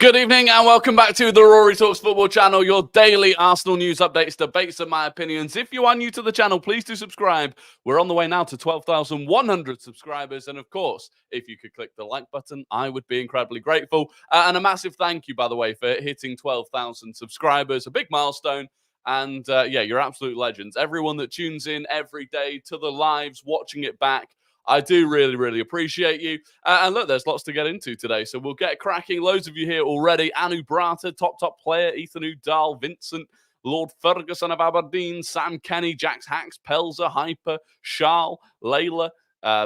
Good evening and welcome back to the Rory Talks Football channel, your daily Arsenal news updates, debates and my opinions. If you are new to the channel, please do subscribe. We're on the way now to 12,100 subscribers. And of course, if you could click the like button, I would be incredibly grateful. And a massive thank you, by the way, for hitting 12,000 subscribers, a big milestone. And yeah, you're absolute legends. Everyone that tunes in every day to the lives, watching it back, I do really, really appreciate you. And look, there's lots to get into today. So we'll get cracking. Loads of you here already. Anu Brata, top player. Ethan Udall, Vincent, Lord Ferguson of Aberdeen, Sam Kenny, Jax Hacks, Pelzer, Hyper, Charles, Layla,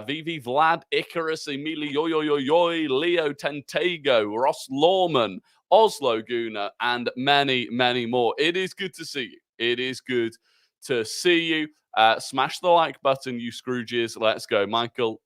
Vivi Vlad, Icarus, Emilio Yoyoyoy, Leo Tentego, Ross Lawman, Oslo Guna, and many, many more. It is good to see you. It is good to see you. Smash the like button, you Scrooges. Let's go. Michael,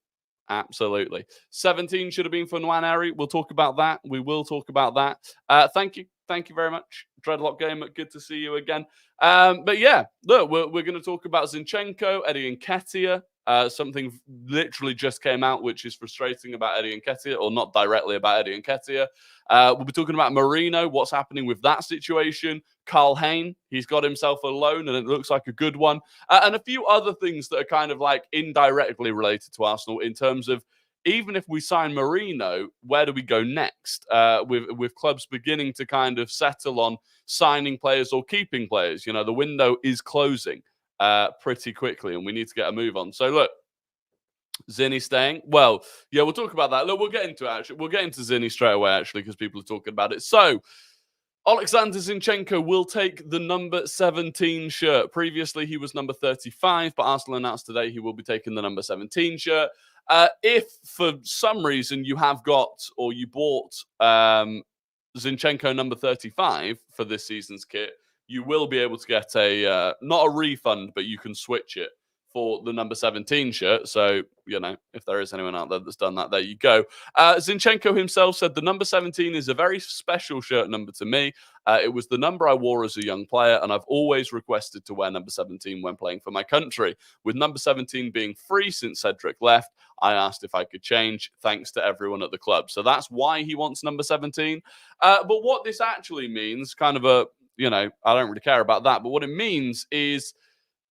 absolutely. 17 should have been for Nwaneri. We'll talk about that. We will talk about that. Thank you. Thank you very much. Dreadlock Gamer, good to see you again. But yeah, look, we're going to talk about Zinchenko, Eddie Nketiah. Something literally just came out, which is frustrating about Eddie Nketiah, or not directly about Eddie Nketiah. We'll be talking about Merino, what's happening with that situation. Karl Hein, he's got himself a loan, and it looks like a good one. And a few other things that are kind of like indirectly related to Arsenal in terms of, even if we sign Merino, where do we go next? With clubs beginning to kind of settle on signing players or keeping players. You know, the window is closing pretty quickly, and we need to get a move on. So look, Zinny staying. Well, yeah, we'll talk about that. Look, we'll get into it, actually. We'll get into Zinny straight away, actually, because people are talking about it. So Alexander Zinchenko will take the number 17 shirt. Previously, he was number 35, but Arsenal announced today he will be taking the number 17 shirt. If for some reason you have got, or you bought Zinchenko number 35 for this season's kit, you will be able to get a, not a refund, but you can switch it for the number 17 shirt. So, you know, if there is anyone out there that's done that, there you go. Zinchenko himself said the number 17 is a very special shirt number to me. It was the number I wore as a young player, and I've always requested to wear number 17 when playing for my country. With number 17 being free since Cedric left, I asked if I could change, thanks to everyone at the club. So that's why he wants number 17. But what this actually means, kind of a, you know, I don't really care about that. But what it means is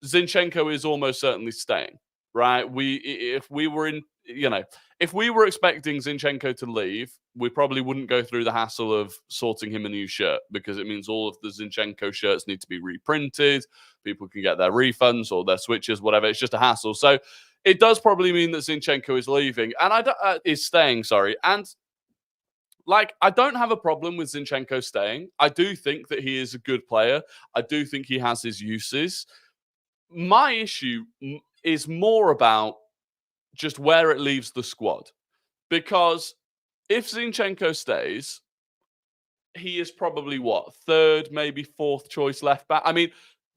Zinchenko is almost certainly staying, right? If we were expecting Zinchenko to leave, we probably wouldn't go through the hassle of sorting him a new shirt, because it means all of the Zinchenko shirts need to be reprinted. People can get their refunds or their switches, whatever. It's just a hassle. So it does probably mean that Zinchenko is leaving, and is staying. Sorry, and like, I don't have a problem with Zinchenko staying. I do think that he is a good player. I do think he has his uses. My issue is more about just where it leaves the squad. Because if Zinchenko stays, he is probably, what, third, maybe fourth choice left back? I mean,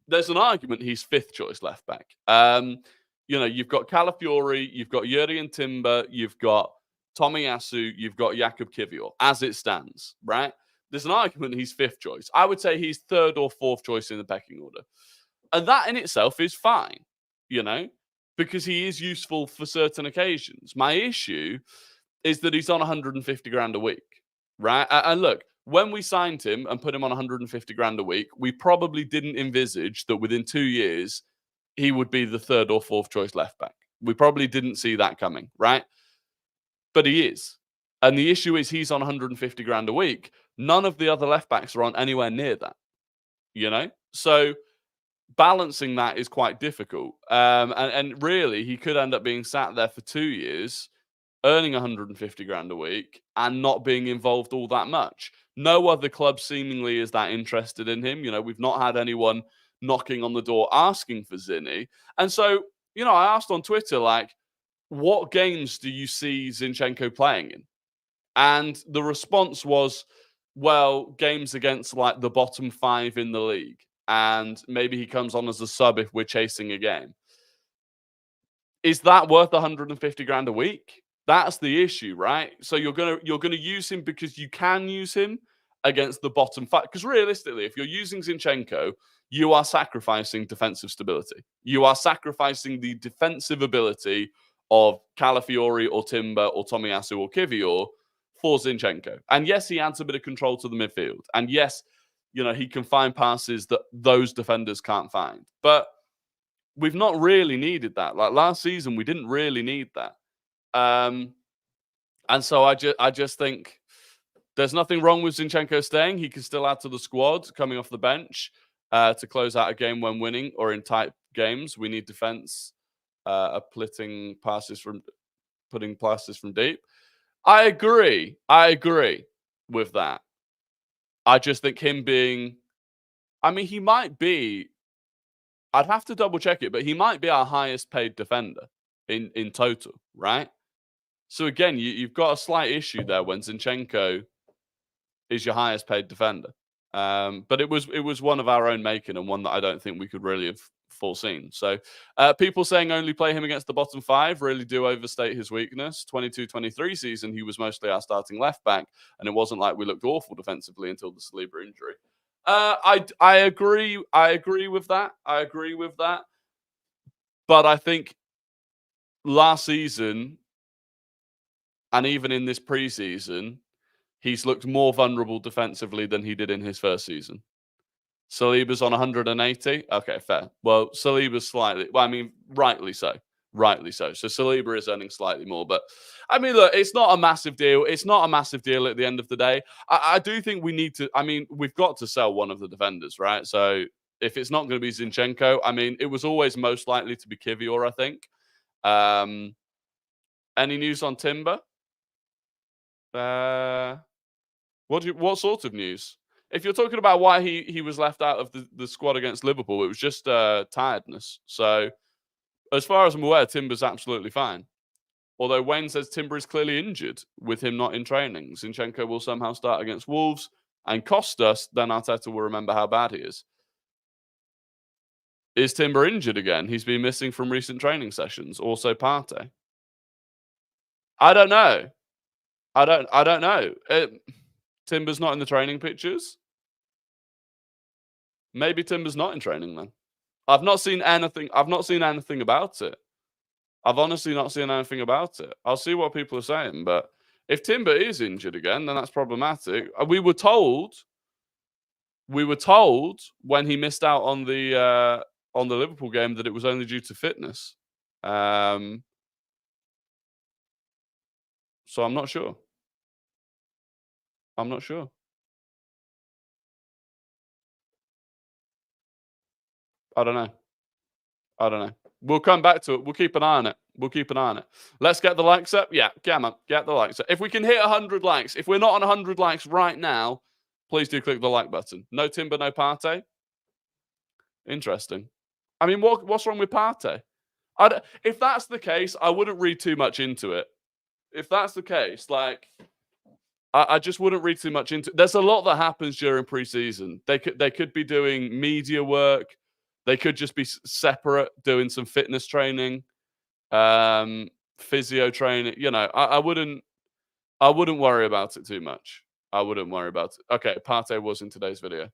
there's an argument he's fifth choice left back. You know, you've got Calafiori, you've got Jurriën Timber, you've got Tomiyasu, you've got Jakub Kiwior, as it stands, right? There's an argument he's fifth choice. I would say he's third or fourth choice in the pecking order. And that in itself is fine, you know, because he is useful for certain occasions. My issue is that he's on 150 grand a week, right? And look, when we signed him and put him on 150 grand a week, we probably didn't envisage that within 2 years, he would be the third or fourth choice left back. We probably didn't see that coming, right? But he is. And the issue is he's on 150 grand a week. None of the other left backs are on anywhere near that, you know? So balancing that is quite difficult. And really, he could end up being sat there for 2 years, earning 150 grand a week and not being involved all that much. No other club seemingly is that interested in him. You know, we've not had anyone knocking on the door asking for Zinny. And so, you know, I asked on Twitter, like, what games do you see Zinchenko playing in? And the response was, well, games against like the bottom 5 in the league. And maybe he comes on as a sub if we're chasing a game. Is that worth 150 grand a week? That's the issue, right? So you're gonna use him because you can use him against the bottom 5. Because realistically, if you're using Zinchenko, you are sacrificing defensive stability. You are sacrificing the defensive ability of Calafiori or Timber or Tomiyasu or Kiwior for Zinchenko. And yes, he adds a bit of control to the midfield. And yes, he can find passes that those defenders can't find. But we've not really needed that. Like last season, we didn't really need that. And so I just think there's nothing wrong with Zinchenko staying. He can still add to the squad coming off the bench to close out a game when winning or in tight games. We need defense, putting passes from deep. I agree with that. I just think him being, he might be, I'd have to double check it, but he might be our highest paid defender in total, right? So again, you've got a slight issue there when Zinchenko is your highest paid defender. But it was one of our own making and one that I don't think we could really have foreseen. So people saying only play him against the bottom five really do overstate his weakness. 22-23 season, he was mostly our starting left back, and it wasn't like we looked awful defensively until the Saliba injury. I agree. I agree with that. But I think last season, and even in this preseason, he's looked more vulnerable defensively than he did in his first season. Saliba's on 180. Okay, fair. Well, Saliba's slightly, rightly so. So Saliba is earning slightly more. But, look, it's not a massive deal. It's not a massive deal at the end of the day. I do think we need to, we've got to sell one of the defenders, right? So if it's not going to be Zinchenko, it was always most likely to be Kivior, I think. Any news on Timber? What sort of news? If you're talking about why he was left out of the squad against Liverpool, it was just tiredness. So, as far as I'm aware, Timber's absolutely fine. Although Wayne says Timber is clearly injured with him not in training. Zinchenko will somehow start against Wolves and cost us, then Arteta will remember how bad he is. Is Timber injured again? He's been missing from recent training sessions. Also Partey. I don't know. I don't know. Timber's not in the training pictures. Maybe Timber's not in training then. I've not seen anything about it. I've honestly not seen anything about it. I'll see what people are saying, but if Timber is injured again, then that's problematic. We were told when he missed out on the Liverpool game that it was only due to fitness. So I'm not sure. I don't know. We'll come back to it. We'll keep an eye on it. Let's get the likes up. Yeah, come on. Get the likes up. If we can hit 100 likes, if we're not on 100 likes right now, please do click the like button. No Timber, no Partey. Interesting. What's wrong with Partey? If that's the case, I wouldn't read too much into it. If that's the case, I just wouldn't read too much into it. There's a lot that happens during preseason. They could be doing media work. They could just be separate, doing some fitness training, physio training. I wouldn't worry about it too much. Okay, Partey was in today's video.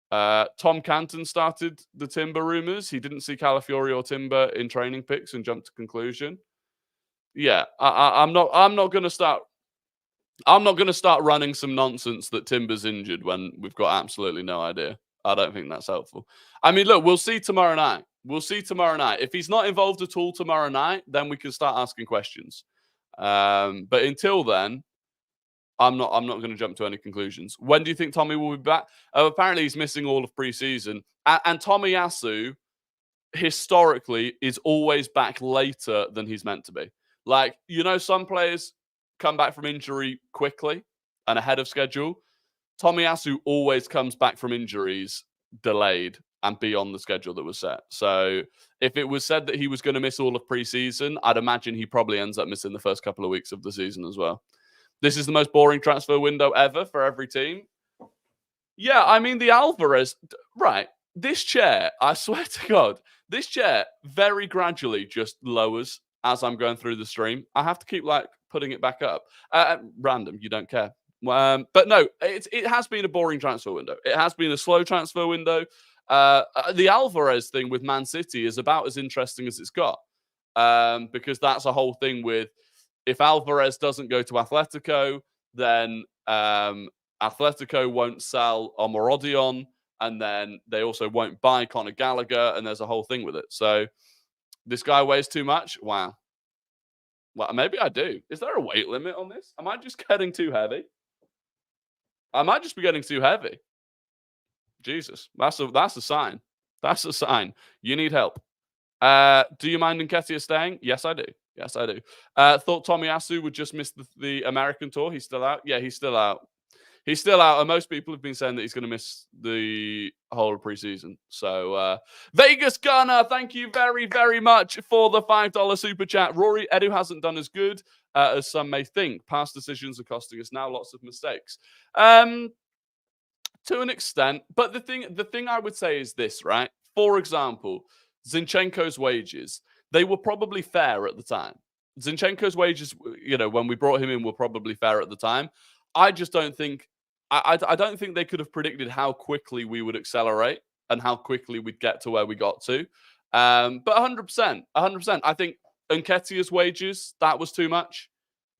Tom Canton started the Timber rumors. He didn't see Calafiori or Timber in training pics and jumped to conclusion. Yeah, I'm not going to start. I'm not going to start running some nonsense that Timber's injured when we've got absolutely no idea. I don't think that's helpful. Look, we'll see tomorrow night. If he's not involved at all tomorrow night, then we can start asking questions. But until then, I'm not going to jump to any conclusions. When do you think Tommy will be back? Apparently, he's missing all of preseason. And Tomiyasu, historically, is always back later than he's meant to be. Some players come back from injury quickly and ahead of schedule. Tomiyasu always comes back from injuries delayed and beyond the schedule that was set. So if it was said that he was going to miss all of preseason, I'd imagine he probably ends up missing the first couple of weeks of the season as well. This is the most boring transfer window ever for every team. Yeah, the Alvarez, right. This chair, I swear to God, this chair very gradually just lowers as I'm going through the stream. I have to keep putting it back up. Random, you don't care. But no, it has been a boring transfer window. It has been a slow transfer window. The Alvarez thing with Man City is about as interesting as it's got. Because that's a whole thing with, if Alvarez doesn't go to Atletico, then Atletico won't sell Omorodion, and then they also won't buy Conor Gallagher, and there's a whole thing with it. So this guy weighs too much? Wow. Well, maybe I do. Is there a weight limit on this? Am I just getting too heavy? I might just be getting too heavy. Jesus, that's a sign. That's a sign. You need help. Do you mind Nketiah staying? Yes, I do. Yes, I do. Thought Tomiyasu would just miss the American tour. He's still out. Yeah, he's still out. He's still out, and most people have been saying that he's going to miss the whole of preseason. So, Vegas Gunner, thank you very, very much for the $5 super chat. Rory, Edu hasn't done as good as some may think. Past decisions are costing us now lots of mistakes. To an extent, but the thing I would say is this, right? For example, Zinchenko's wages, they were probably fair at the time. Zinchenko's wages, when we brought him in, were probably fair at the time. I just don't think I don't think they could have predicted how quickly we would accelerate and how quickly we'd get to where we got to. But 100%. I think Nketiah's wages, that was too much.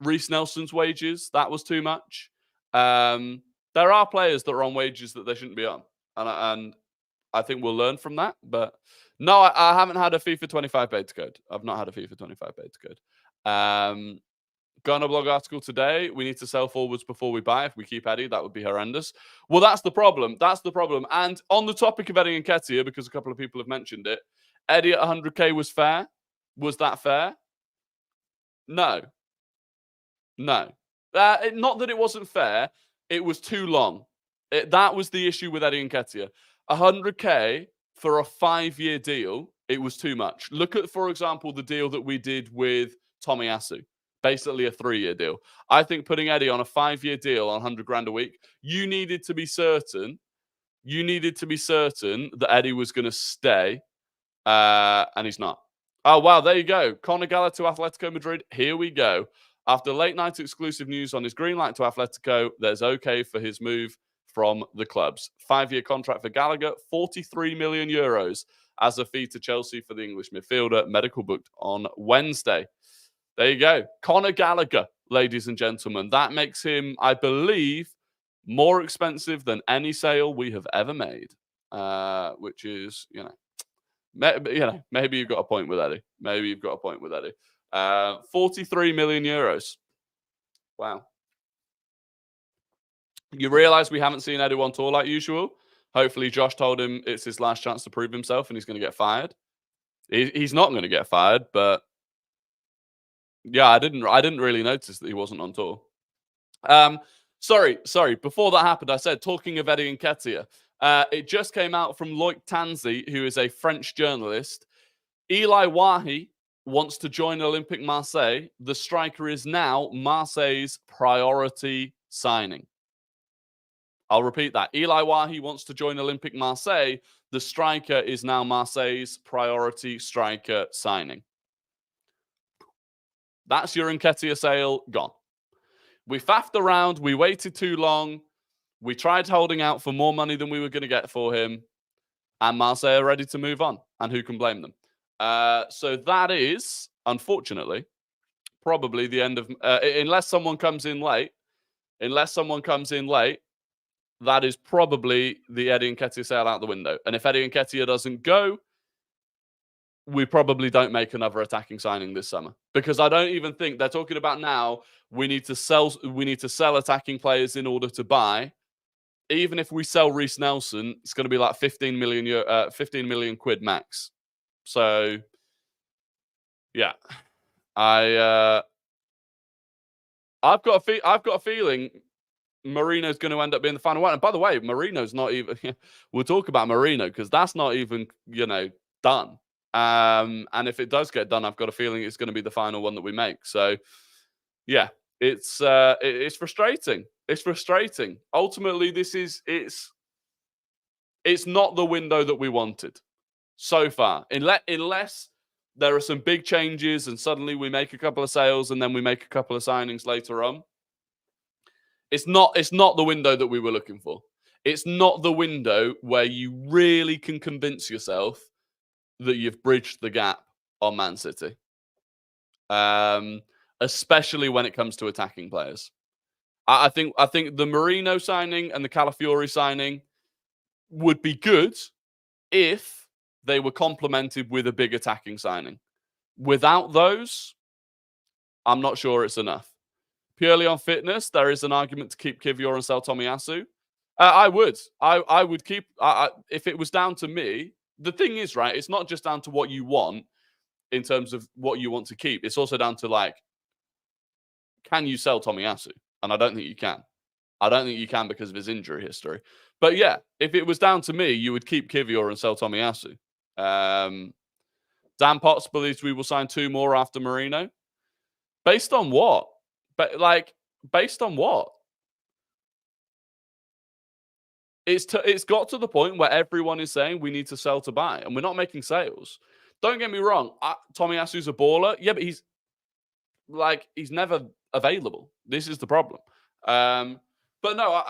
Reece Nelson's wages, that was too much. There are players that are on wages that they shouldn't be on. And I think we'll learn from that. But no, I haven't had a FIFA 25 beta code. I've not had a FIFA 25 beta code. Gunner blog article today. We need to sell forwards before we buy. If we keep Eddie, that would be horrendous. Well, that's the problem. That's the problem. And on the topic of Eddie Nketiah, because a couple of people have mentioned it, Eddie at 100k was fair. Was that fair? No. Not that it wasn't fair. It was too long. That was the issue with Eddie Nketiah. 100k for a 5-year deal, it was too much. Look at, for example, the deal that we did with Tomiyasu. Basically a 3-year deal. I think putting Eddie on a 5-year deal on 100 grand a week, you needed to be certain that Eddie was going to stay, and he's not. Oh, wow, there you go. Conor Gallagher to Atletico Madrid. Here we go. After late night exclusive news on his green light to Atletico, there's okay for his move from the clubs. 5-year contract for Gallagher, 43 million euros as a fee to Chelsea for the English midfielder. Medical booked on Wednesday. There you go. Conor Gallagher, ladies and gentlemen. That makes him, I believe, more expensive than any sale we have ever made. Which is, maybe you've got a point with Eddie. 43 million euros. Wow. You realise we haven't seen Eddie on tour like usual. Hopefully Josh told him it's his last chance to prove himself and he's going to get fired. He's not going to get fired, but yeah, I didn't really notice that he wasn't on tour. Sorry. Before that happened, I said, talking of Eddie Nketiah, it just came out from Loic Tanzi, who is a French journalist. Eli Wahi wants to join Olympique Marseille. The striker is now Marseille's priority signing. I'll repeat that. Eli Wahi wants to join Olympique Marseille. The striker is now Marseille's priority striker signing. That's your Nketiah sale gone. We faffed around. We waited too long. We tried holding out for more money than we were going to get for him. And Marseille are ready to move on. And who can blame them? So that is, unfortunately, probably the end of... unless someone comes in late, that is probably the Eddie Nketiah sale out the window. And if Eddie Nketiah doesn't go, we probably don't make another attacking signing this summer. Because I don't even think they're talking about now, we need to sell attacking players in order to buy. Even if we sell Reece Nelson, it's going to be like 15 million quid max. So, yeah. I've got a feeling Merino's going to end up being the final one. And by the way, Merino's not even... we'll talk about Merino because that's not even, done. And if it does get done, I've got a feeling it's going to be the final one that we make. So, yeah, it's frustrating. It's frustrating. Ultimately, it's not the window that we wanted so far. Unless there are some big changes and suddenly we make a couple of sales and then we make a couple of signings later on. It's not the window that we were looking for. It's not the window where you really can convince yourself that you've bridged the gap on Man City. Especially when it comes to attacking players. I think the Merino signing and the Calafiori signing would be good if they were complemented with a big attacking signing. Without those, I'm not sure it's enough. Purely on fitness, there is an argument to keep Kivior and sell Tomiyasu. I would. I would keep. If it was down to me, the thing is, right, it's not just down to what you want in terms of what you want to keep. It's also down to, like, can you sell Tomiyasu? And I don't think you can. I don't think you can because of his injury history. But yeah, if it was down to me, you would keep Kivior and sell Tomiyasu. Dan Potts believes we will sign 2 more after Merino. Based on what? Based on what? It's got to the point where everyone is saying we need to sell to buy, and we're not making sales. Don't get me wrong. Tomiyasu's a baller. Yeah, but he's never available. This is the problem. But no,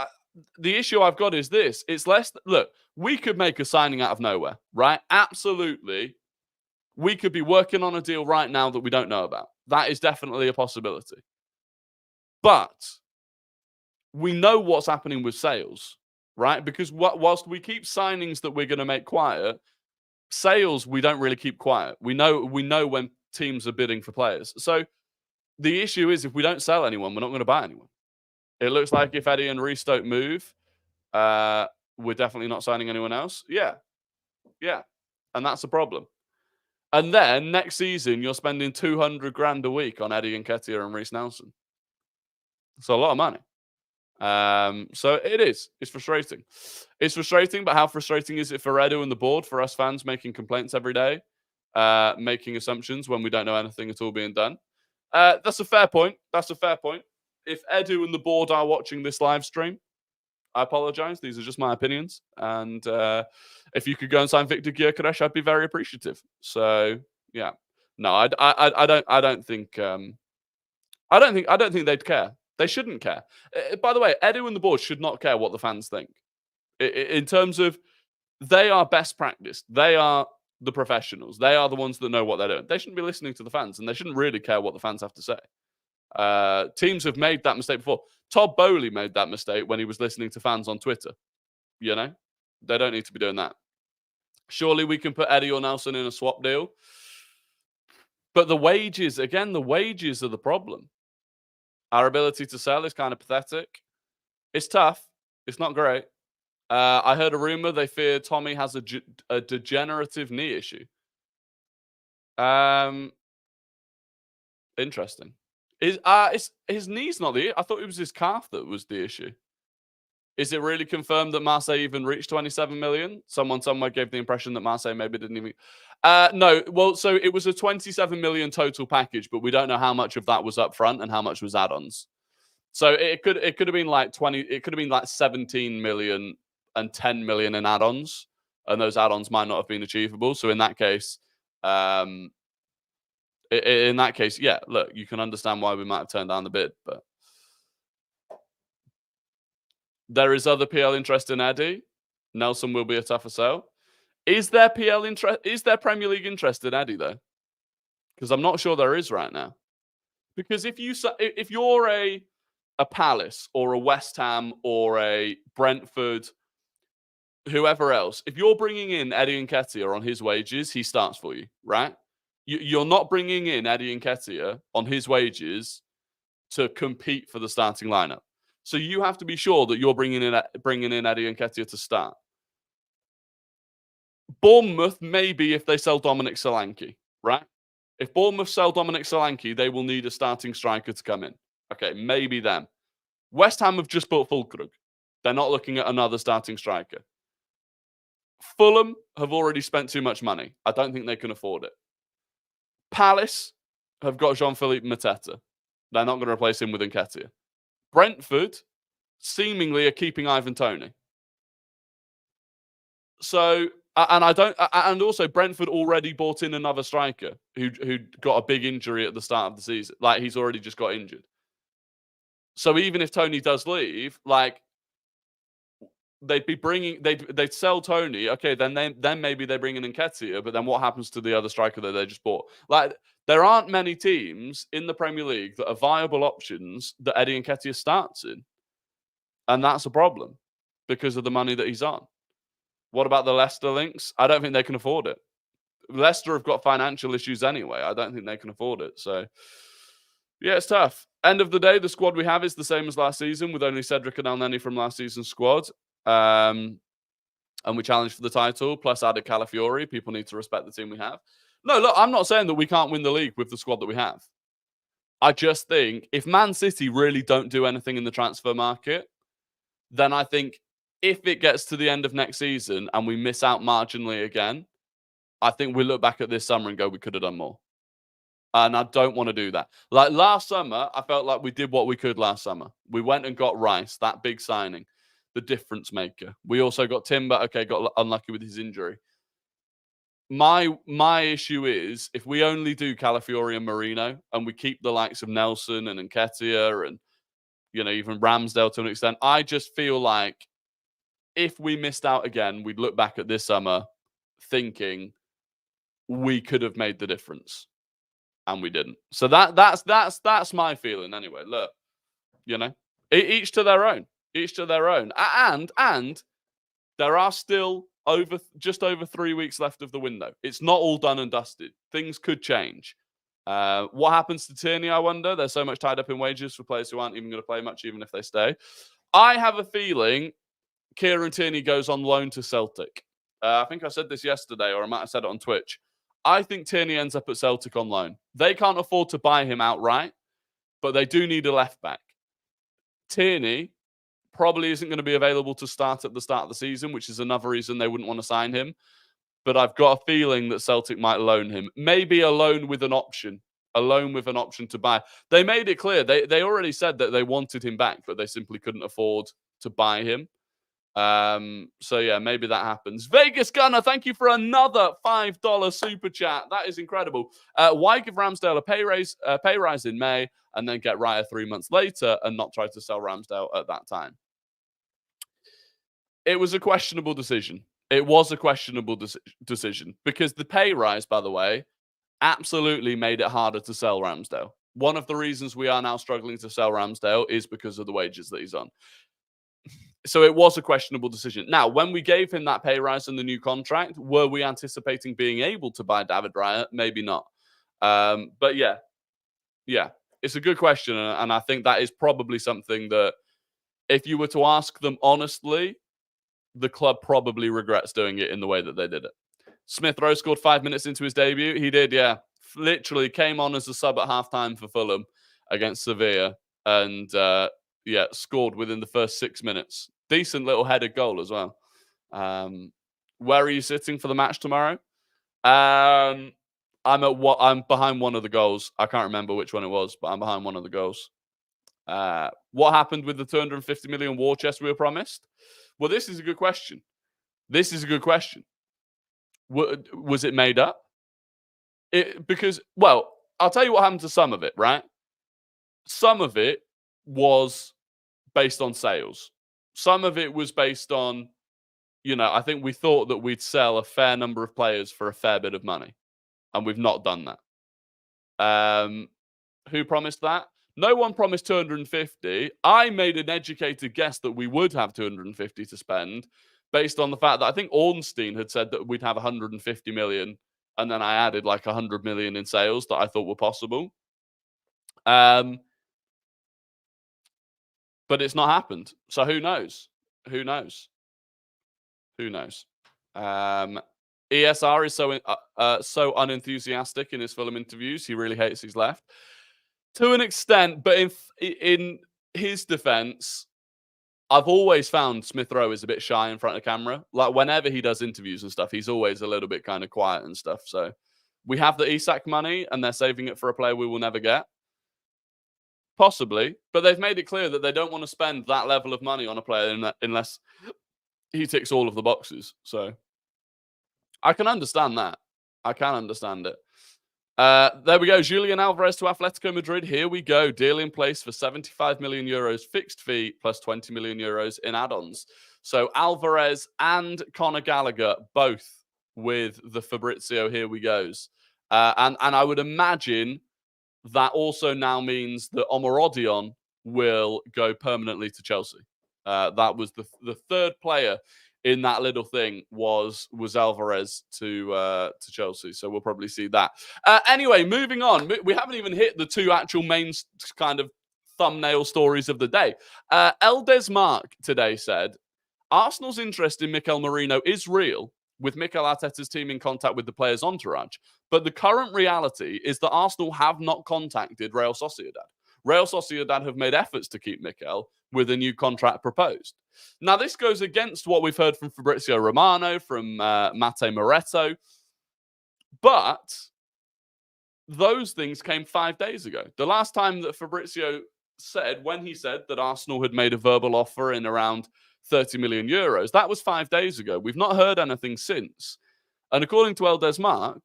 the issue I've got is this. It's less. Look, we could make a signing out of nowhere, right? Absolutely. We could be working on a deal right now that we don't know about. That is definitely a possibility. But we know what's happening with sales, right? Because whilst we keep signings that we're going to make quiet, sales we don't really keep quiet. We know when teams are bidding for players. So the issue is if we don't sell anyone, we're not going to buy anyone. It looks like if Eddie and Reece don't move, we're definitely not signing anyone else. Yeah. And that's a problem. And then next season, you're spending 200 grand a week on Eddie Nketiah and Reece Nelson. It's a lot of money. So it is. It's frustrating. It's frustrating, but how frustrating is it for Edu and the board, for us fans making complaints every day, making assumptions when we don't know anything at all being done? That's a fair point. If Edu and the board are watching this live stream, I apologize. These are just my opinions. And if you could go and sign Victor Gyökeres, I'd be very appreciative. So yeah, no, I don't think they'd care. They shouldn't care. By the way, Edu and the board should not care what the fans think. In terms of, they are best practice. They are the professionals. They are the ones that know what they're doing. They shouldn't be listening to the fans, and they shouldn't really care what the fans have to say. Teams have made that mistake before. Todd Bowley made that mistake when he was listening to fans on Twitter. You know? They don't need to be doing that. Surely we can put Eddie or Nelson in a swap deal. But the wages are the problem. Our ability to sell is kind of pathetic. It's tough. It's not great. I heard a rumor they fear Tommy has a degenerative knee issue. Interesting. His knee's not the issue. I thought it was his calf that was the issue. Is it really confirmed that Marseille even reached 27 million? Someone somewhere gave the impression that Marseille maybe didn't even... no, well, so it was a 27 million total package, but we don't know how much of that was up front and how much was add-ons. So it could have been like 20, it could have been like 17 million and 10 million in add-ons, and those add-ons might not have been achievable. So in that case, yeah, look, you can understand why we might have turned down the bid, but there is other PL interest in Eddie. Nelson will be a tougher sell. Is there PL interest? Is there Premier League interest in Eddie though? Because I'm not sure there is right now. Because if you're a Palace or a West Ham or a Brentford, whoever else, if you're bringing in Eddie Nketiah on his wages, he starts for you, right? You're not bringing in Eddie Nketiah on his wages to compete for the starting lineup. So you have to be sure that you're bringing in Eddie Nketiah to start. Bournemouth, maybe if they sell Dominic Solanke, right? If Bournemouth sell Dominic Solanke, they will need a starting striker to come in. Okay, maybe them. West Ham have just bought Fulkrug. They're not looking at another starting striker. Fulham have already spent too much money. I don't think they can afford it. Palace have got Jean-Philippe Mateta. They're not going to replace him with Nketiah. Brentford seemingly are keeping Ivan Toney. So, and also Brentford already bought in another striker who got a big injury at the start of the season. Like, he's already just got injured. So even if Toney does leave, like, they'd sell Toney. Okay, then maybe they bring in Nketiah, but then what happens to the other striker that they just bought? Like, There aren't many teams in the Premier League that are viable options that Eddie Nketiah starts in. And that's a problem because of the money that he's on. What about the Leicester links? I don't think they can afford it. Leicester have got financial issues anyway. I don't think they can afford it. So, yeah, it's tough. End of the day, the squad we have is the same as last season with only Cedric and Elneny from last season's squad. And we challenged for the title, plus added Calafiori. People need to respect the team we have. No, look, I'm not saying that we can't win the league with the squad that we have. I just think if Man City really don't do anything in the transfer market, then I think if it gets to the end of next season and we miss out marginally again, I think we look back at this summer and go, we could have done more. And I don't want to do that. Like last summer, I felt like we did what we could last summer. We went and got Rice, that big signing, the difference maker. We also got Timber. Okay, got unlucky with his injury. My issue is if we only do Calafiori and Merino and we keep the likes of Nelson and Nketiah and even Ramsdale to an extent, I just feel like if we missed out again, we'd look back at this summer thinking we could have made the difference, and we didn't. So that's my feeling anyway. Look, each to their own. Each to their own. And there are still just over 3 weeks left of the window. It's not all done and dusted. Things could change. What happens to Tierney, I wonder? There's so much tied up in wages for players who aren't even going to play much, even if they stay. I have a feeling Kieran Tierney goes on loan to Celtic. I think I said this yesterday, or I might have said it on Twitch. I think Tierney ends up at Celtic on loan. They can't afford to buy him outright, but they do need a left back. Tierney probably isn't going to be available to start at the start of the season, which is another reason they wouldn't want to sign him. But I've got a feeling that Celtic might loan him. Maybe a loan with an option. A loan with an option to buy. They made it clear. They already said that they wanted him back, but they simply couldn't afford to buy him. So yeah, maybe that happens. Vegas Gunner, thank you for another $5 super chat. That is incredible. Why give Ramsdale a pay rise in May and then get Raya 3 months later and not try to sell Ramsdale at that time? It was a questionable decision. It was a questionable decision because the pay rise, by the way, absolutely made it harder to sell Ramsdale. One of the reasons we are now struggling to sell Ramsdale is because of the wages that he's on. So it was a questionable decision. Now, when we gave him that pay rise and the new contract, were we anticipating being able to buy David Raya? Maybe not. But yeah, it's a good question. And I think that is probably something that if you were to ask them honestly, the club probably regrets doing it in the way that they did it. Smith Rowe scored 5 minutes into his debut. He did, yeah. Literally came on as a sub at halftime for Fulham against Sevilla. And scored within the first 6 minutes. Decent little headed goal as well. Where are you sitting for the match tomorrow? I'm behind one of the goals. I can't remember which one it was, but I'm behind one of the goals. What happened with the 250 million war chest we were promised? Well, this is a good question. Was it made up? I'll tell you what happened to some of it, right? Some of it was based on sales. Some of it was based on, I think we thought that we'd sell a fair number of players for a fair bit of money. And we've not done that. Who promised that? No one promised 250. I made an educated guess that we would have 250 to spend based on the fact that I think Ornstein had said that we'd have 150 million. And then I added like 100 million in sales that I thought were possible. But it's not happened. So who knows? ESR is so unenthusiastic in his Fulham interviews. He really hates he's left. To an extent, but in his defense, I've always found Smith Rowe is a bit shy in front of camera. Like whenever he does interviews and stuff, he's always a little bit kind of quiet and stuff. So we have the Isak money and they're saving it for a player we will never get. Possibly, but they've made it clear that they don't want to spend that level of money on a player unless he ticks all of the boxes. So I can understand that. I can understand it. There we go. Julian Alvarez to Atletico Madrid. Here we go. Deal in place for 75 million euros fixed fee plus 20 million euros in add-ons. So Alvarez and Conor Gallagher both with the Fabrizio here we goes. And I would imagine that also now means that Omorodioon will go permanently to Chelsea. That was the third player in that little thing was Alvarez to Chelsea. So we'll probably see that. Anyway, moving on. We haven't even hit the two actual main kind of thumbnail stories of the day. Eldes Mark today said, Arsenal's interest in Mikel Merino is real, with Mikel Arteta's team in contact with the player's entourage. But the current reality is that Arsenal have not contacted Real Sociedad. Real Sociedad have made efforts to keep Mikel with a new contract proposed. Now, this goes against what we've heard from Fabrizio Romano, from Mate Moretto. But those things came 5 days ago. The last time that Fabrizio said, when he said that Arsenal had made a verbal offer in around 30 million euros, that was 5 days ago. We've not heard anything since. And according to Eldes Mark,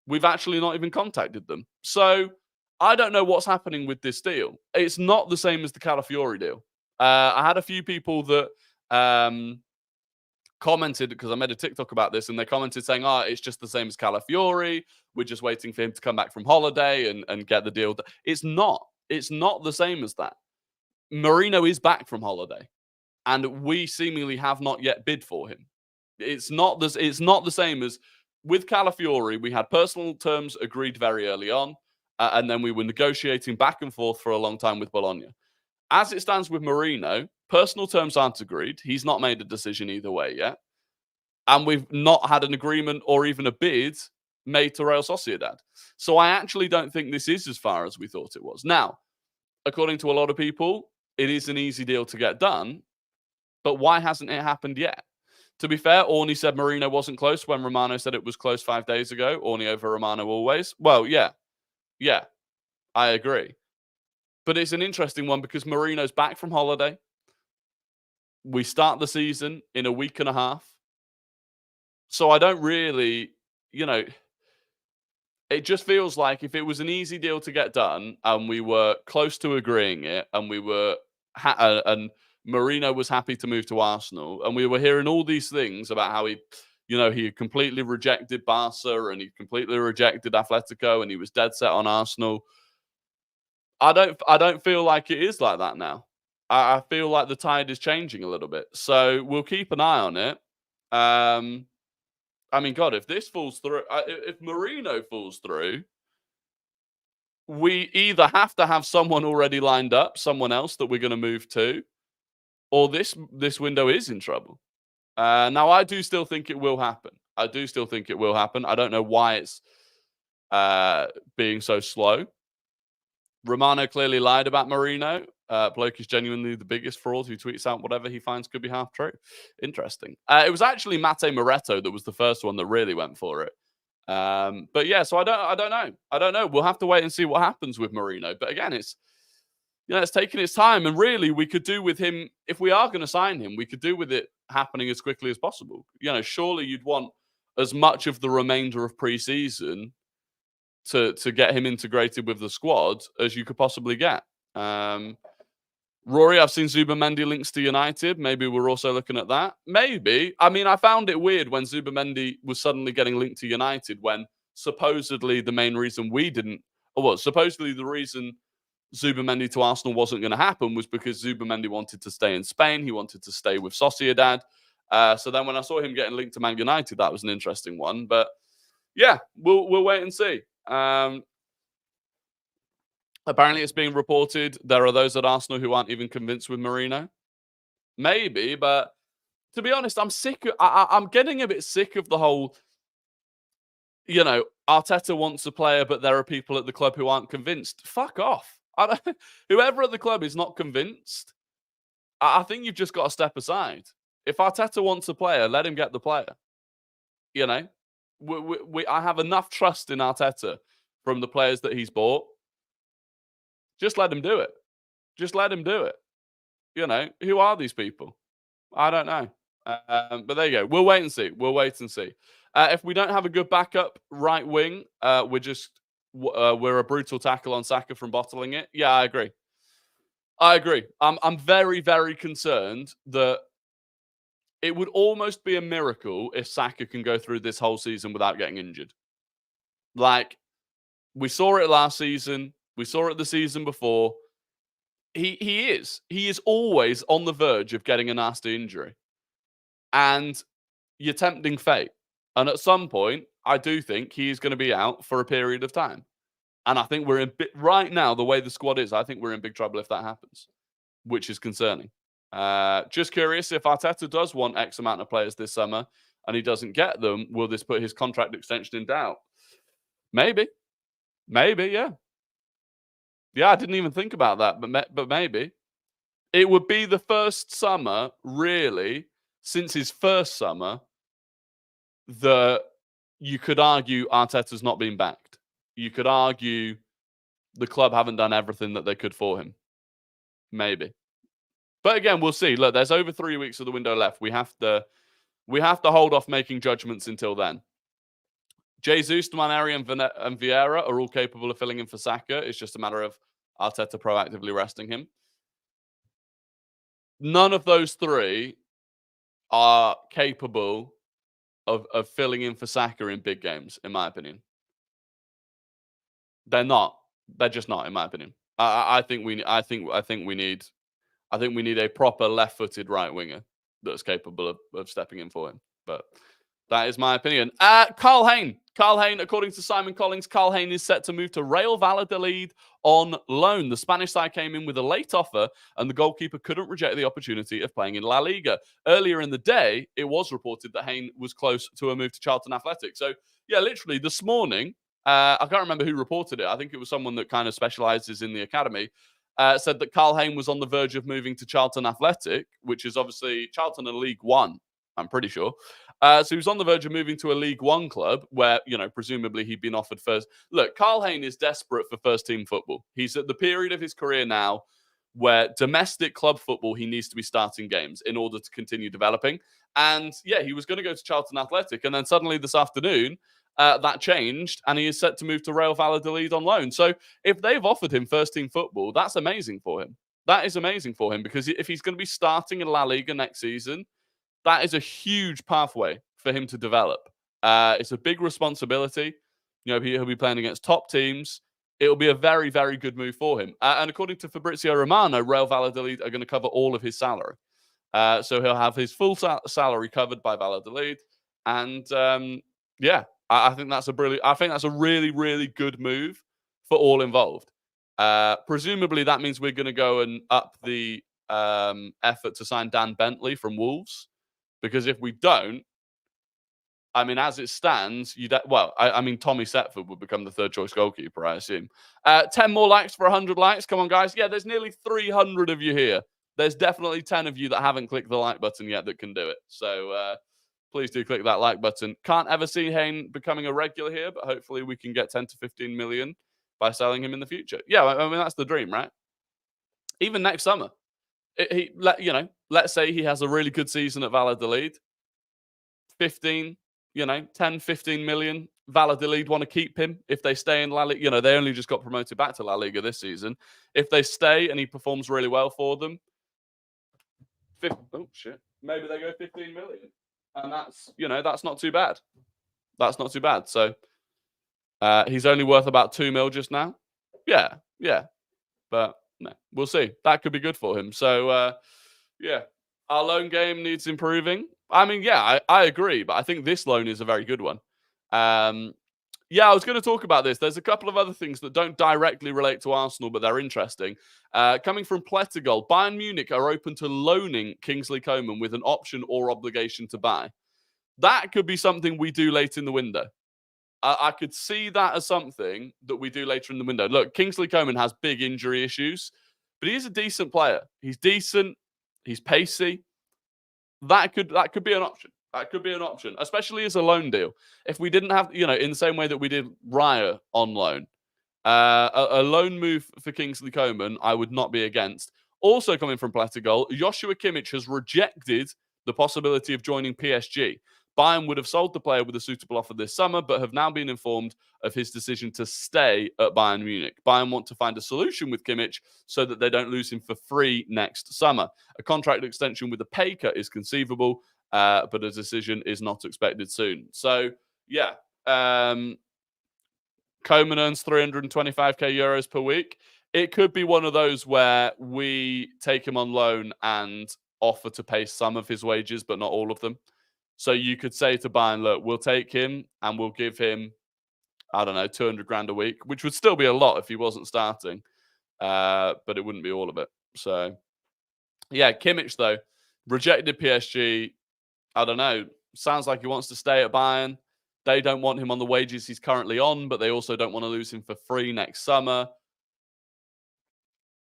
we've actually not even contacted them. So I don't know what's happening with this deal. It's not the same as the Calafiori deal. I had a few people that commented, because I made a TikTok about this, and they commented saying, it's just the same as Calafiori. We're just waiting for him to come back from holiday and get the deal. It's not. It's not the same as that. Merino is back from holiday, and we seemingly have not yet bid for him. It's not the same as with Calafiori. We had personal terms agreed very early on, and then we were negotiating back and forth for a long time with Bologna. As it stands with Merino, personal terms aren't agreed. He's not made a decision either way yet. And we've not had an agreement or even a bid made to Real Sociedad. So I actually don't think this is as far as we thought it was. Now, according to a lot of people, it is an easy deal to get done. But why hasn't it happened yet? To be fair, Orny said Merino wasn't close when Romano said it was close 5 days ago. Orny over Romano always. Well, yeah. Yeah, I agree. But it's an interesting one because Merino's back from holiday. We start the season in a week and a half. So I don't really, it just feels like if it was an easy deal to get done and we were close to agreeing it and we were, and Merino was happy to move to Arsenal, and we were hearing all these things about how he completely rejected Barca and he completely rejected Atletico and he was dead set on Arsenal. I don't feel like it is like that now. I feel like the tide is changing a little bit. So we'll keep an eye on it. I mean, God, if this falls through, if Merino falls through, we either have to have someone already lined up, someone else that we're going to move to, or this window is in trouble. Now, I do still think it will happen. I don't know why it's being so slow. Romano clearly lied about Merino. Bloke is genuinely the biggest fraud who tweets out whatever he finds could be half true. Interesting. It was actually Mate Moretto that was the first one that really went for it. But yeah, so I don't know. We'll have to wait and see what happens with Merino. But again, it's taking its time. And really, we could do with him, if we are going to sign him, we could do with it happening as quickly as possible. Surely you'd want as much of the remainder of pre-season to get him integrated with the squad as you could possibly get. Rory, I've seen Zubimendi links to United. Maybe we're also looking at that. Maybe. I mean, I found it weird when Zubimendi was suddenly getting linked to United when supposedly the main reason supposedly the reason Zubimendi to Arsenal wasn't going to happen was because Zubimendi wanted to stay in Spain. He wanted to stay with Sociedad. So then when I saw him getting linked to Man United, that was an interesting one. But yeah, we'll wait and see. Apparently, it's being reported there are those at Arsenal who aren't even convinced with Merino. Maybe, but to be honest, I'm sick. I'm getting a bit sick of the whole. Arteta wants a player, but there are people at the club who aren't convinced. Fuck off. Whoever at the club is not convinced, I think you've just got to step aside. If Arteta wants a player, let him get the player. I have enough trust in Arteta from the players that he's bought. Just let him do it. Who are these people? I don't know. But there you go. We'll wait and see. If we don't have a good backup right wing, we're a brutal tackle on Saka from bottling it. Yeah, I agree. I'm very, very concerned that it would almost be a miracle if Saka can go through this whole season without getting injured. Like, We saw it last season. We saw it the season before. He is always on the verge of getting a nasty injury. And you're tempting fate. And at some point, I do think he is going to be out for a period of time. And I think we're right now, the way the squad is, I think we're in big trouble if that happens, which is concerning. Just curious, if Arteta does want X amount of players this summer and he doesn't get them, will this put his contract extension in doubt? Maybe, yeah. Yeah, I didn't even think about that, but maybe. It would be the first summer, really, since his first summer, that you could argue Arteta's not been backed. You could argue the club haven't done everything that they could for him. Maybe. But again, we'll see. Look, there's over 3 weeks of the window left. We have to hold off making judgments until then. Jesus, Maneri, and Vieira are all capable of filling in for Saka. It's just a matter of Arteta proactively resting him. None of those three are capable of filling in for Saka in big games, in my opinion. They're not. They're just not, in my opinion. I think we need a proper left-footed right winger that's capable of stepping in for him. But that is my opinion. Karl Hein. According to Simon Collins, Karl Hein is set to move to Real Valladolid on loan. The Spanish side came in with a late offer, and the goalkeeper couldn't reject the opportunity of playing in La Liga. Earlier in the day, it was reported that Hein was close to a move to Charlton Athletic. So, yeah, literally this morning, I can't remember who reported it. I think it was someone that kind of specializes in the academy. Said that Karl Hein was on the verge of moving to Charlton Athletic, which is obviously Charlton in League One, I'm pretty sure. So he was on the verge of moving to a League One club where, presumably he'd been offered first. Look, Karl Hein is desperate for first-team football. He's at the period of his career now where domestic club football, he needs to be starting games in order to continue developing. And, yeah, he was going to go to Charlton Athletic. And then suddenly this afternoon, that changed, and he is set to move to Real Valladolid on loan. So if they've offered him first-team football, that's amazing for him. That is amazing for him, because if he's going to be starting in La Liga next season, that is a huge pathway for him to develop. It's a big responsibility. He'll be playing against top teams. It'll be a very, very good move for him. And according to Fabrizio Romano, Real Valladolid are going to cover all of his salary. So he'll have his full salary covered by Valladolid. And yeah, I think that's a really, really good move for all involved. Presumably, that means we're going to go and up the effort to sign Dan Bentley from Wolves. Because if we don't, I mean, as it stands, Tommy Setford would become the third choice goalkeeper, I assume. 10 more likes for 100 likes. Come on, guys. Yeah, there's nearly 300 of you here. There's definitely 10 of you that haven't clicked the like button yet that can do it. So please do click that like button. Can't ever see Hein becoming a regular here, but hopefully we can get 10 to 15 million by selling him in the future. Yeah, I mean, that's the dream, right? Even next summer. Let's say he has a really good season at Valladolid. 10, 15 million. Valladolid want to keep him if they stay in La Liga. They only just got promoted back to La Liga this season. If they stay and he performs really well for them, maybe they go 15 million. And that's not too bad. That's not too bad. So he's only worth about 2 mil just now. Yeah. But no, we'll see. That could be good for him. So, yeah, our loan game needs improving. I mean, yeah, I agree, but I think this loan is a very good one. Yeah, I was going to talk about this. There's a couple of other things that don't directly relate to Arsenal, but they're interesting. Coming from Plettigol, Bayern Munich are open to loaning Kingsley Coman with an option or obligation to buy. That could be something we do late in the window. I could see that as something that we do later in the window. Look, Kingsley Coman has big injury issues, but he is a decent player. He's decent. He's pacey. That could be an option. That could be an option, especially as a loan deal. If we didn't have, in the same way that we did Raya on loan, a loan move for Kingsley Coman, I would not be against. Also coming from Plettigol, Joshua Kimmich has rejected the possibility of joining PSG. Bayern would have sold the player with a suitable offer this summer, but have now been informed of his decision to stay at Bayern Munich. Bayern want to find a solution with Kimmich so that they don't lose him for free next summer. A contract extension with a pay cut is conceivable, but a decision is not expected soon. So, yeah, Koeman earns 325k euros per week. It could be one of those where we take him on loan and offer to pay some of his wages, but not all of them. So you could say to Bayern, look, we'll take him and we'll give him, I don't know, 200 grand a week, which would still be a lot if he wasn't starting. But it wouldn't be all of it. So, yeah, Kimmich, though, rejected PSG. I don't know. Sounds like he wants to stay at Bayern. They don't want him on the wages he's currently on, but they also don't want to lose him for free next summer.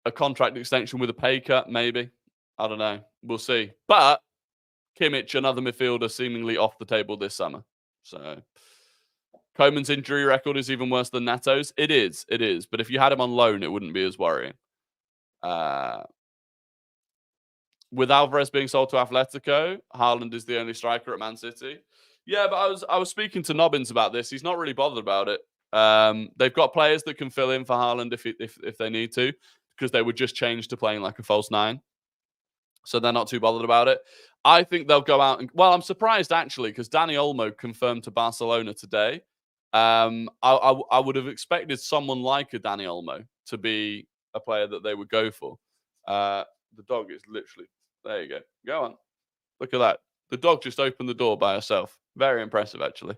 A contract extension with a pay cut, maybe. I don't know. We'll see. But Kimmich, another midfielder, seemingly off the table this summer. So Koeman's injury record is even worse than Neto's. It is. But if you had him on loan, it wouldn't be as worrying. With Alvarez being sold to Atletico, Haaland is the only striker at Man City. Yeah, but I was speaking to Nobbins about this. He's not really bothered about it. They've got players that can fill in for Haaland if they need to, because they would just change to playing like a false nine. So they're not too bothered about it. I think they'll go out and... Well, I'm surprised, actually, because Dani Olmo confirmed to Barcelona today. I would have expected someone like a Dani Olmo to be a player that they would go for. The dog is literally... There you go. Go on. Look at that. The dog just opened the door by herself. Very impressive, actually.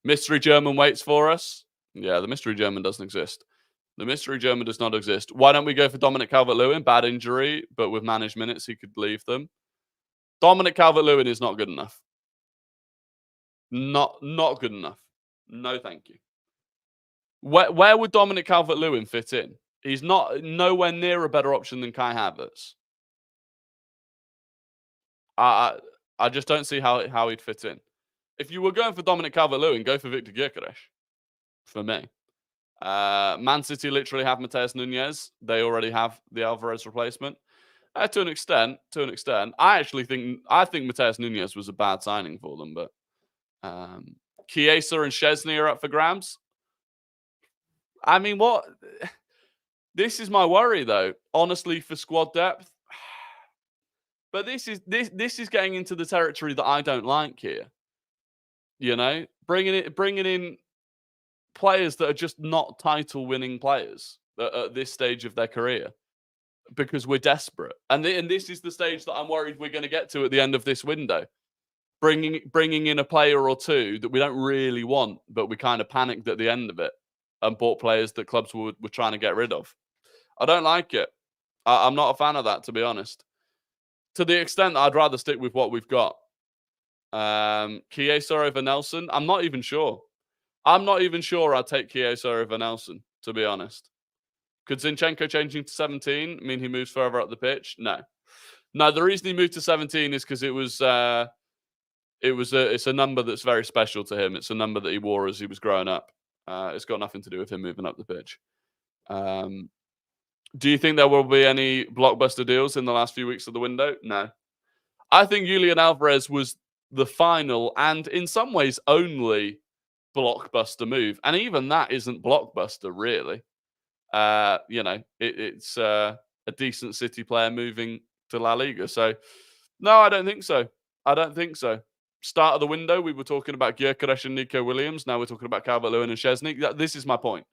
Mystery German waits for us. Yeah, the Mystery German doesn't exist. The Mystery German does not exist. Why don't we go for Dominic Calvert-Lewin? Bad injury, but with managed minutes, he could leave them. Dominic Calvert-Lewin is not good enough. Not good enough. No, thank you. Where would Dominic Calvert-Lewin fit in? He's nowhere near a better option than Kai Havertz. I just don't see how he'd fit in. If you were going for Dominic Calvert-Lewin, go for Victor Gyökeres. For me. Man City literally have Matheus Nunes. They already have the Alvarez replacement. To an extent. I think Matheus Nunes was a bad signing for them, but Chiesa and Szczesny are up for grabs. I mean, what? This is my worry, though. Honestly, for squad depth. But this is getting into the territory that I don't like here. You know, bringing in players that are just not title-winning players at this stage of their career, because we're desperate, and this is the stage that I'm worried we're going to get to at the end of this window. Bringing in a player or two that we don't really want, but we kind of panicked at the end of it and bought players that clubs were trying to get rid of. I don't like it. I'm not a fan of that, to be honest. To the extent that I'd rather stick with what we've got. Chiesa over Nelson? I'm not even sure. I'd take Chiesa over Nelson, to be honest. Could Zinchenko changing to 17 mean he moves further up the pitch? No. The reason he moved to 17 is because it's a number that's very special to him. It's a number that he wore as he was growing up. It's got nothing to do with him moving up the pitch. Do you think there will be any blockbuster deals in the last few weeks of the window? No. I think Julian Alvarez was the final and in some ways only blockbuster move. And even that isn't blockbuster, really. It's a decent City player moving to La Liga. So, no, I don't think so. Start of the window, we were talking about Gyökeres and Nico Williams. Now we're talking about Calvert-Lewin and Szczesny. This is my point.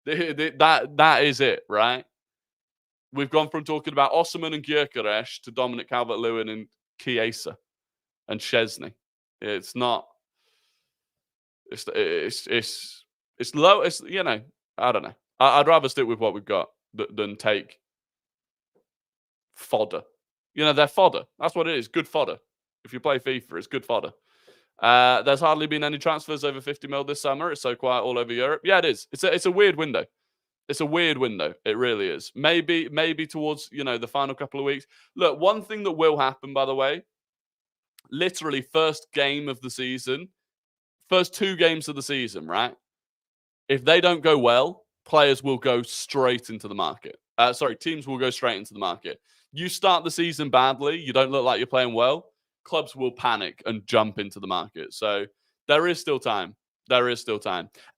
That is it, right? We've gone from talking about Osimhen and Gyökeres to Dominic Calvert-Lewin and Chiesa and Szczesny. It's not. It's low. It's, I don't know. I'd rather stick with what we've got than take fodder. They're fodder. That's what it is. Good fodder. If you play FIFA, it's good fodder. There's hardly been any transfers over 50 mil this summer. It's so quiet all over Europe. Yeah, it is. It's a weird window. It's a weird window. It really is. Maybe towards, the final couple of weeks. Look, one thing that will happen, by the way, literally first game of the season, first 2 games of the season, right? If they don't go well, players will go straight into the market. Teams will go straight into the market. You start the season badly, you don't look like you're playing well, clubs will panic and jump into the market. So there is still time.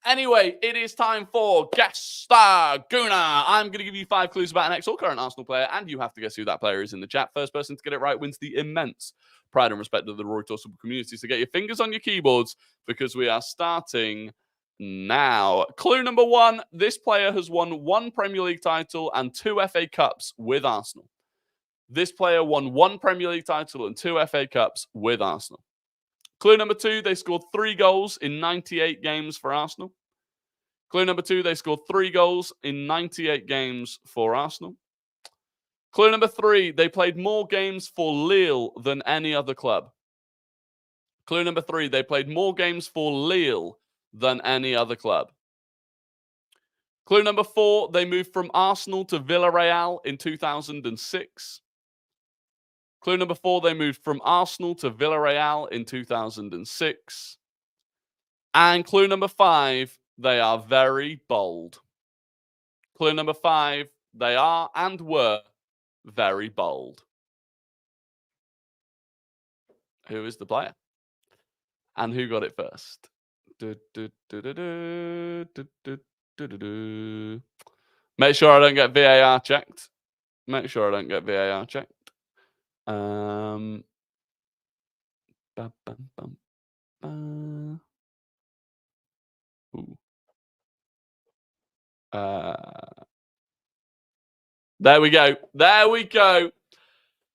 Anyway, it is time for Guess Star Guna. I'm going to give you 5 clues about an ex or current Arsenal player, and you have to guess who that player is in the chat. First person to get it right wins the immense pride and respect of the RoryTalksFootball community. So get your fingers on your keyboards because we are starting now. Clue number 1. This player has won 1 Premier League title and 2 FA Cups with Arsenal. This player won 1 Premier League title and 2 FA Cups with Arsenal. Clue number 2. They scored 3 goals in 98 games for Arsenal. Clue number 2. They scored 3 goals in 98 games for Arsenal. Clue number 3. They played more games for Lille than any other club. Clue number 3. They played more games for Lille than any other club. Clue number 4. They moved from Arsenal to Villarreal in 2006. Clue number 4. They moved from Arsenal to Villarreal in 2006. And clue number 5. They are very bold. Clue number 5. They are and were very bold. Who is the player? And who got it first? Make sure I don't get VAR checked. Make sure I don't get VAR checked. There we go. There we go.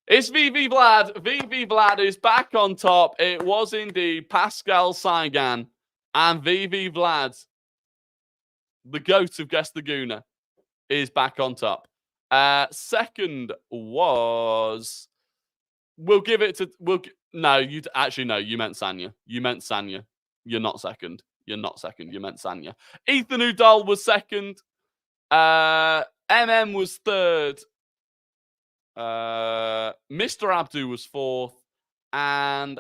It's VV Vlad. VV Vlad is back on top. It was indeed Pascal Sagan and VV Vlad, the GOAT of Guess the Guna, is back on top. Second was... We'll give it to... No, you meant Sanya. You meant Sanya. You're not second. You're not second. You meant Sanya. Ethan Udall was second. MM was third. Mr. Abdu was fourth. And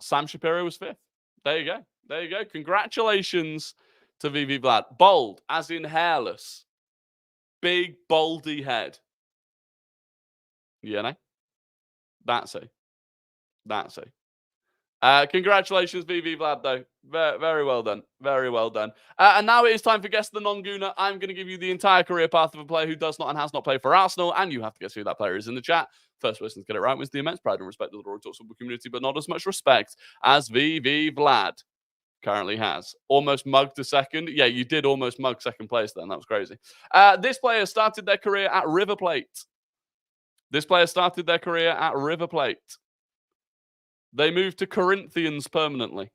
Sam Shapiro was fifth. There you go. There you go. Congratulations to VV Vlad. Bold, as in hairless. Big, baldy head. You know? That's it. That's it. Congratulations, VV Vlad, though. Very well done. Very well done. And now it is time for Guess the Non-Guna. I'm going to give you the entire career path of a player who does not and has not played for Arsenal, and you have to guess who that player is in the chat. First person to get it right wins the immense pride and respect of the Rory Talks Football community, but not as much respect as VV Vlad currently has. Almost mugged a second. Yeah, you did almost mug second place then. That was crazy. This player started their career at River Plate. This player started their career at River Plate. They moved to Corinthians permanently.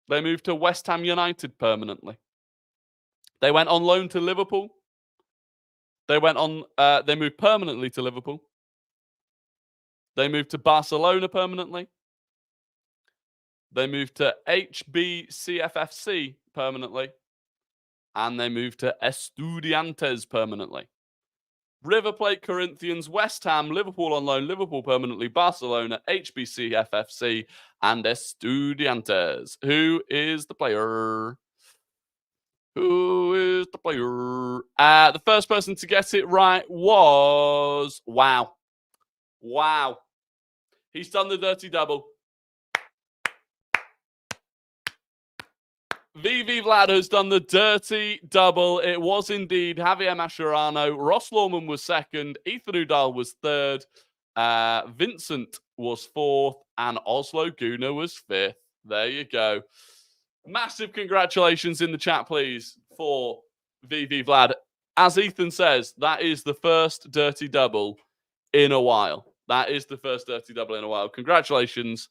They moved to West Ham United permanently. They went on loan to Liverpool. They moved permanently to Liverpool. They moved to Barcelona permanently. They moved to HBCFFC permanently. And they moved to Estudiantes permanently. River Plate, Corinthians, West Ham, Liverpool on loan, Liverpool permanently, Barcelona, HBCFFC, and Estudiantes. Who is the player? Who is the player? The first person to get it right was... Wow. Wow. He's done the dirty double. VV Vlad has done the dirty double. It was indeed Javier Mascherano. Ross Lawman was second. Ethan Udall was third. Vincent was fourth. And Oslo Guna was fifth. There you go. Massive congratulations in the chat, please, for VV Vlad. As Ethan says, that is the first dirty double in a while. That is the first dirty double in a while. Congratulations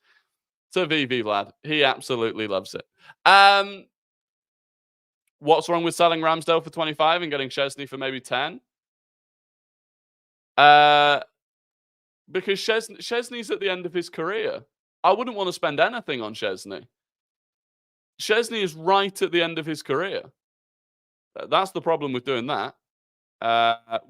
to VV Vlad. He absolutely loves it. What's wrong with selling Ramsdale for 25 and getting Szczesny for maybe 10? Because Szczesny's at the end of his career. I wouldn't want to spend anything on Szczesny. Szczesny is right at the end of his career. That's the problem with doing that.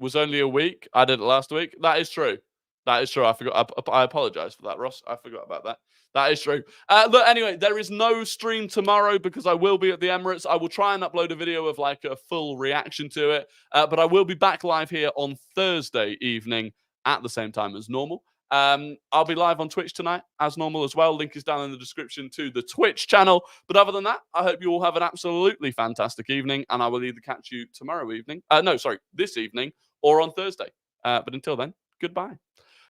Was only a week. I did it last week. That is true. That is true. I forgot. I apologize for that, Ross. I forgot about that. That is true. Look, anyway, there is no stream tomorrow because I will be at the Emirates. I will try and upload a video of like a full reaction to it. But I will be back live here on Thursday evening at the same time as normal. I'll be live on Twitch tonight as normal as well. Link is down in the description to the Twitch channel. But other than that, I hope you all have an absolutely fantastic evening. And I will either catch you tomorrow evening. This evening or on Thursday. But until then, goodbye.